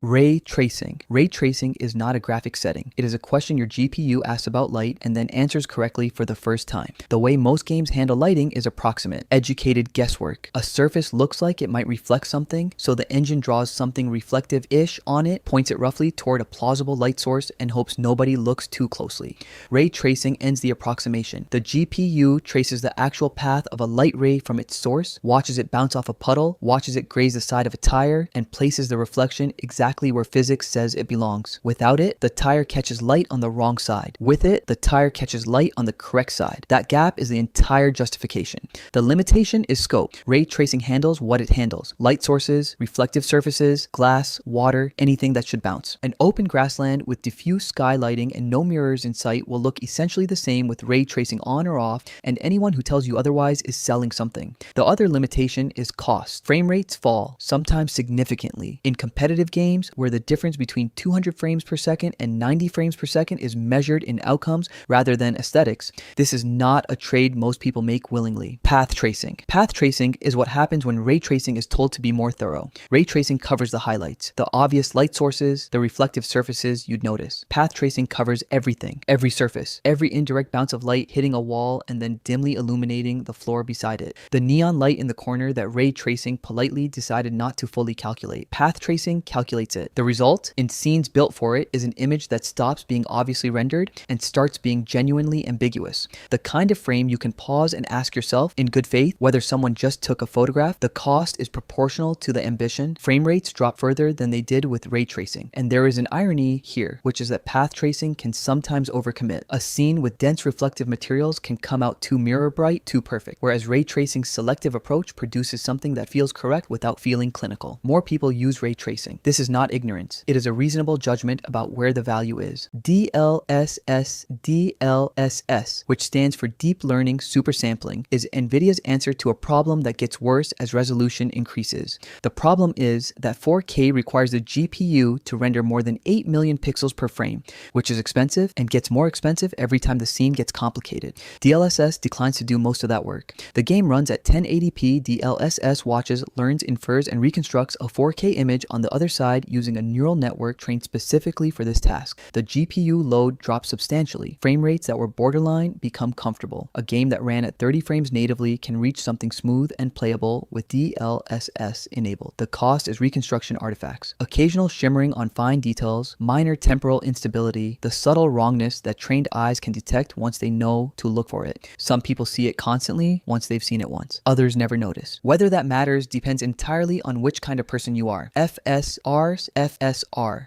Ray tracing. Ray tracing is not a graphic setting. It is a question your GPU asks about light and then answers correctly for the first time. The way most games handle lighting is approximate, educated guesswork. A surface looks like it might reflect something, so the engine draws something reflective-ish on it, points it roughly toward a plausible light source, and hopes nobody looks too closely. Ray tracing ends the approximation. The GPU traces the actual path of a light ray from its source, watches it bounce off a puddle, watches it graze the side of a tire, and places the reflection exactly where physics says it belongs. Without it, the tire catches light on the wrong side. With it, the tire catches light on the correct side. That gap is the entire justification. The limitation is scope. Ray tracing handles what it handles: light sources, reflective surfaces, glass, water, anything that should bounce. An open grassland with diffuse sky lighting and no mirrors in sight will look essentially the same with ray tracing on or off, and anyone who tells you otherwise is selling something. The other limitation is cost. Frame rates fall, sometimes significantly. In competitive games, where the difference between 200 frames per second and 90 frames per second is measured in outcomes rather than aesthetics, this is not a trade most people make willingly. Path tracing. Path tracing is what happens when ray tracing is told to be more thorough. Ray tracing covers the highlights, the obvious light sources, the reflective surfaces you'd notice. Path tracing covers everything, every surface, every indirect bounce of light hitting a wall and then dimly illuminating the floor beside it. The neon light in the corner that ray tracing politely decided not to fully calculate. Path tracing calculates it. The result, in scenes built for it, is an image that stops being obviously rendered and starts being genuinely ambiguous. The kind of frame you can pause and ask yourself, in good faith, whether someone just took a photograph. The cost is proportional to the ambition. Frame rates drop further than they did with ray tracing. And there is an irony here, which is that path tracing can sometimes overcommit. A scene with dense reflective materials can come out too mirror bright, too perfect, whereas ray tracing's selective approach produces something that feels correct without feeling clinical. More people use ray tracing. This is not ignorance. It is a reasonable judgment about where the value is. DLSS, which stands for Deep Learning Supersampling, is NVIDIA's answer to a problem that gets worse as resolution increases. The problem is that 4K requires the GPU to render more than 8 million pixels per frame, which is expensive and gets more expensive every time the scene gets complicated. DLSS declines to do most of that work. The game runs at 1080p. DLSS watches, learns, infers, and reconstructs a 4K image on the other side using a neural network trained specifically for this task. The GPU load drops substantially. Frame rates that were borderline become comfortable. A game that ran at 30 frames natively can reach something smooth and playable with DLSS enabled. The cost is reconstruction artifacts, occasional shimmering on fine details, minor temporal instability, the subtle wrongness that trained eyes can detect once they know to look for it. Some people see it constantly once they've seen it once. Others never notice. Whether that matters depends entirely on which kind of person you are. FSR,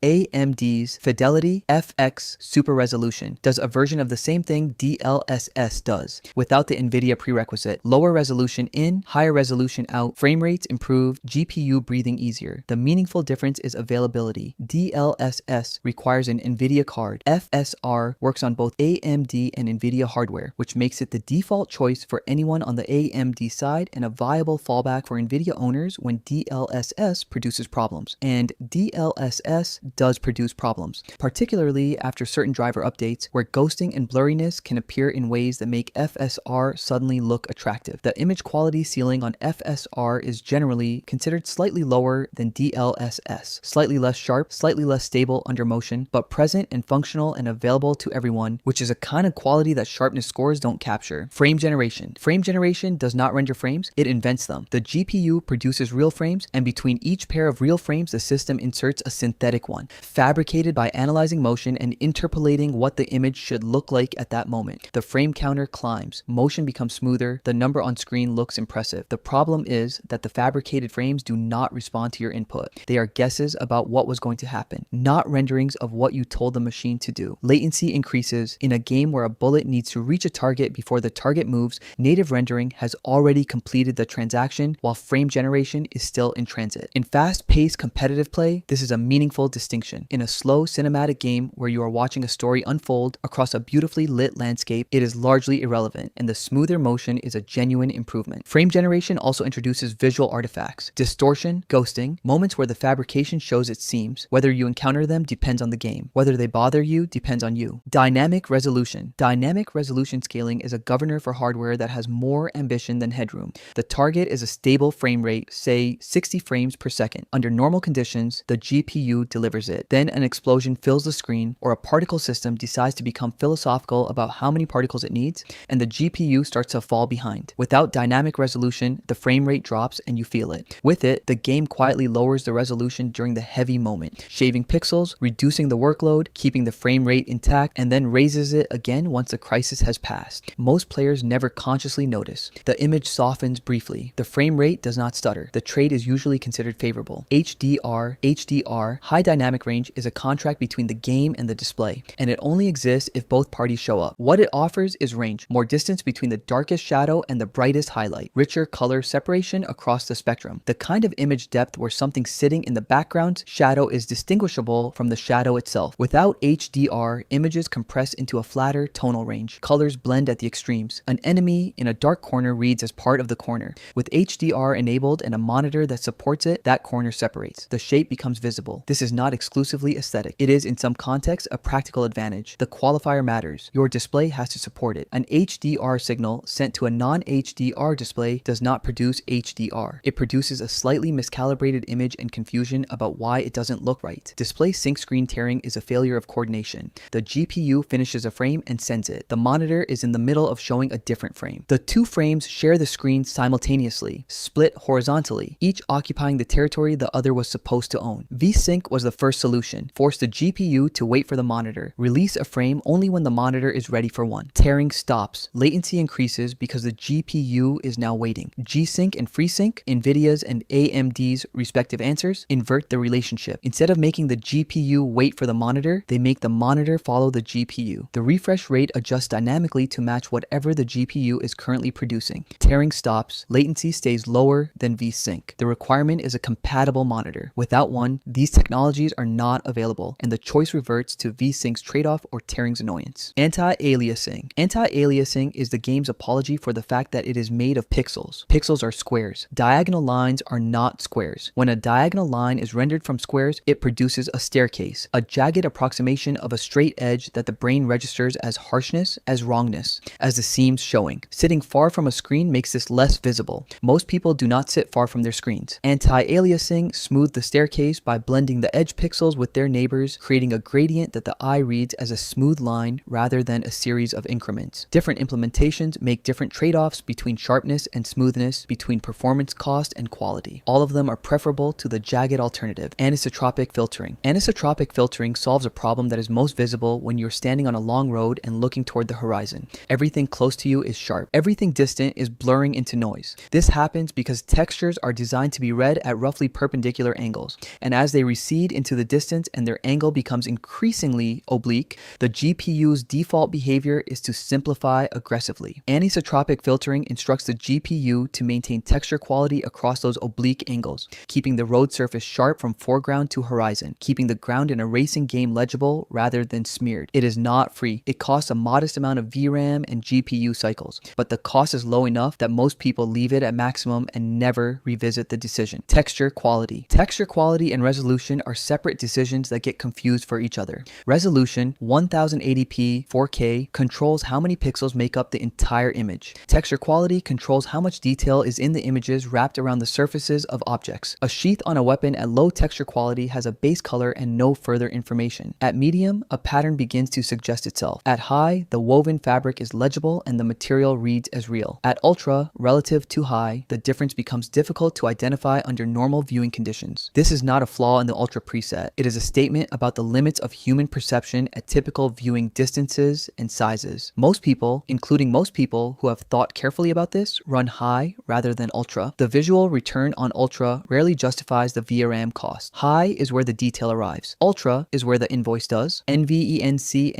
AMD's Fidelity FX Super Resolution does a version of the same thing DLSS does, without the NVIDIA prerequisite. Lower resolution in, higher resolution out, frame rates improved, GPU breathing easier. The meaningful difference is availability. DLSS requires an NVIDIA card. FSR works on both AMD and NVIDIA hardware, which makes it the default choice for anyone on the AMD side and a viable fallback for NVIDIA owners when DLSS produces problems. And DLSS does produce problems, particularly after certain driver updates where ghosting and blurriness can appear in ways that make FSR suddenly look attractive. The image quality ceiling on FSR is generally considered slightly lower than DLSS, slightly less sharp, slightly less stable under motion, but present and functional and available to everyone, which is a kind of quality that sharpness scores don't capture. Frame generation. Frame generation does not render frames, it invents them. The GPU produces real frames, and between each pair of real frames, the system inserts a synthetic one, fabricated by analyzing motion and interpolating what the image should look like at that moment. The frame counter climbs, motion becomes smoother, the number on screen looks impressive. The problem is that the fabricated frames do not respond to your input. They are guesses about what was going to happen, not renderings of what you told the machine to do. Latency increases. In a game where a bullet needs to reach a target before the target moves, native rendering has already completed the transaction while frame generation is still in transit. In fast-paced competitive play, this is a meaningful distinction. In a slow cinematic game where you are watching a story unfold across a beautifully lit landscape, it is largely irrelevant, and the smoother motion is a genuine improvement. Frame generation also introduces visual artifacts, distortion, ghosting, moments where the fabrication shows its seams. Whether you encounter them depends on the game. Whether they bother you depends on you. Dynamic resolution. Dynamic resolution scaling is a governor for hardware that has more ambition than headroom. The target is a stable frame rate, say 60 frames per second. Under normal conditions, comes, the GPU delivers it. Then an explosion fills the screen, or a particle system decides to become philosophical about how many particles it needs, and the GPU starts to fall behind. Without dynamic resolution, the frame rate drops and you feel it. With it, the game quietly lowers the resolution during the heavy moment, shaving pixels, reducing the workload, keeping the frame rate intact, and then raises it again once the crisis has passed. Most players never consciously notice. The image softens briefly. The frame rate does not stutter. The trade is usually considered favorable. HDR, high dynamic range, is a contract between the game and the display, and it only exists if both parties show up. What it offers is range, more distance between the darkest shadow and the brightest highlight, richer color separation across the spectrum, the kind of image depth where something sitting in the background shadow is distinguishable from the shadow itself. Without HDR, images compress into a flatter tonal range. Colors blend at the extremes. An enemy in a dark corner reads as part of the corner. With HDR enabled and a monitor that supports it, that corner separates. The shape becomes visible. This is not exclusively aesthetic. It is, in some contexts, a practical advantage. The qualifier matters. Your display has to support it. An HDR signal sent to a non-HDR display does not produce HDR. It produces a slightly miscalibrated image and confusion about why it doesn't look right. Display sync screen tearing is a failure of coordination. The GPU finishes a frame and sends it. The monitor is in the middle of showing a different frame. The two frames share the screen simultaneously, split horizontally, each occupying the territory the other was supposed to own. VSync was the first solution. Force the GPU to wait for the monitor. Release a frame only when the monitor is ready for one. Tearing stops. Latency increases because the GPU is now waiting. G-Sync and FreeSync, NVIDIA's and AMD's respective answers, invert the relationship. Instead of making the GPU wait for the monitor, they make the monitor follow the GPU. The refresh rate adjusts dynamically to match whatever the GPU is currently producing. Tearing stops. Latency stays lower than VSync. The requirement is a compatible monitor. Without one, these technologies are not available, and the choice reverts to VSync's trade-off or tearing's annoyance. Anti-aliasing. Anti-aliasing is the game's apology for the fact that it is made of pixels. Pixels are squares. Diagonal lines are not squares. When a diagonal line is rendered from squares, it produces a staircase, a jagged approximation of a straight edge that the brain registers as harshness, as wrongness, as the seams showing. Sitting far from a screen makes this less visible. Most people do not sit far from their screens. Anti-aliasing smooths the staircase by blending the edge pixels with their neighbors, creating a gradient that the eye reads as a smooth line rather than a series of increments. Different implementations make different trade-offs between sharpness and smoothness, between performance cost and quality. All of them are preferable to the jagged alternative. Anisotropic filtering. Anisotropic filtering solves a problem that is most visible when you're standing on a long road and looking toward the horizon. Everything close to you is sharp. Everything distant is blurring into noise. This happens because textures are designed to be read at roughly perpendicular angles, and as they recede into the distance and their angle becomes increasingly oblique, the GPU's default behavior is to simplify aggressively. Anisotropic filtering instructs the GPU to maintain texture quality across those oblique angles, keeping the road surface sharp from foreground to horizon, keeping the ground in a racing game legible rather than smeared. It is not free. It costs a modest amount of VRAM and GPU cycles, but the cost is low enough that most people leave it at maximum and never revisit the decision. Texture quality. Texture quality and resolution are separate decisions that get confused for each other. Resolution, 1080p 4K, controls how many pixels make up the entire image. Texture quality controls how much detail is in the images wrapped around the surfaces of objects. A sheath on a weapon at low texture quality has a base color and no further information. At medium, a pattern begins to suggest itself. At high, the woven fabric is legible and the material reads as real. At ultra, relative to high, the difference becomes difficult to identify under normal viewing conditions. This is not a flaw in the ultra preset. It is a statement about the limits of human perception at typical viewing distances and sizes. Most people, including most people who have thought carefully about this, run high rather than ultra. The visual return on ultra rarely justifies the VRAM cost. High is where the detail arrives. Ultra is where the invoice does. NVENC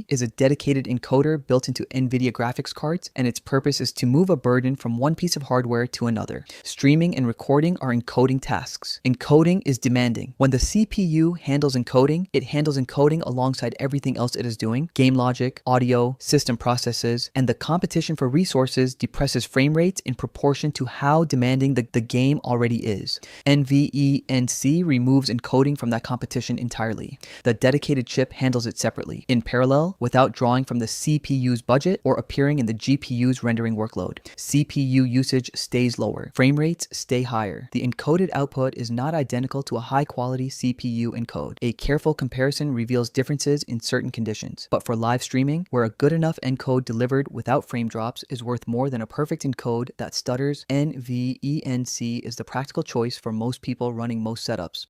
is a dedicated encoder built into NVIDIA graphics cards, and its purpose is to move a burden from one piece of hardware to another. Streaming and recording are encoding tasks. Encoding is demanding. When the CPU handles encoding, it handles encoding alongside everything else it is doing: game logic, audio, system processes, and the competition for resources depresses frame rates in proportion to how demanding the game already is. NVENC removes encoding from that competition entirely. The dedicated chip handles it separately, in parallel, without drawing from the CPU's budget or appearing in the GPU's rendering workload. CPU usage stays lower. Frame rates stay higher. The encoded output is not not identical to a high-quality CPU encode. A careful comparison reveals differences in certain conditions. But for live streaming, where a good enough encode delivered without frame drops is worth more than a perfect encode that stutters, NVENC is the practical choice for most people running most setups.